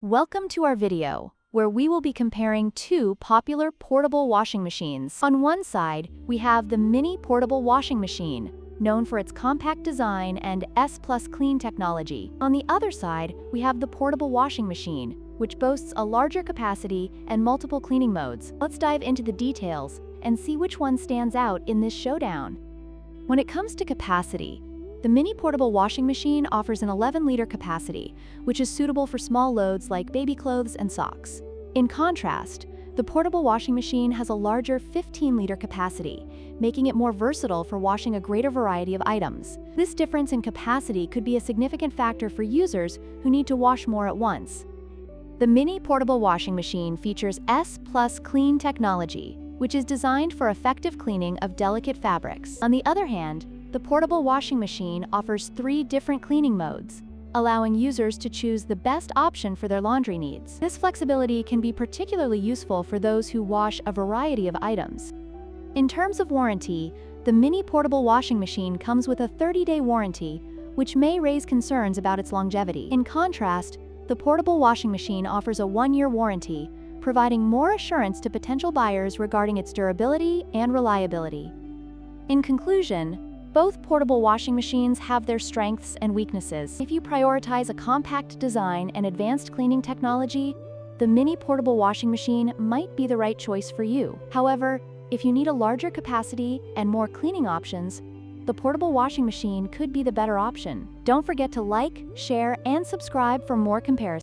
Welcome to our video, where we will be comparing two popular portable washing machines. On one side, we have the mini portable washing machine, known for its compact design and S+ clean technology. On the other side, we have the portable washing machine, which boasts a larger capacity and multiple cleaning modes. Let's dive into the details and see which one stands out in this showdown. When it comes to capacity, the mini portable washing machine offers an 11-liter capacity, which is suitable for small loads like baby clothes and socks. In contrast, the portable washing machine has a larger 15-liter capacity, making it more versatile for washing a greater variety of items. This difference in capacity could be a significant factor for users who need to wash more at once. The mini portable washing machine features S+ clean technology, which is designed for effective cleaning of delicate fabrics. On the other hand, the portable washing machine offers 3 different cleaning modes, allowing users to choose the best option for their laundry needs. This flexibility can be particularly useful for those who wash a variety of items. In terms of warranty, the mini portable washing machine comes with a 30-day warranty, which may raise concerns about its longevity. In contrast, the portable washing machine offers a 1-year warranty, providing more assurance to potential buyers regarding its durability and reliability. In conclusion, both portable washing machines have their strengths and weaknesses. If you prioritize a compact design and advanced cleaning technology, the mini portable washing machine might be the right choice for you. However, if you need a larger capacity and more cleaning options, the portable washing machine could be the better option. Don't forget to like, share, and subscribe for more comparisons.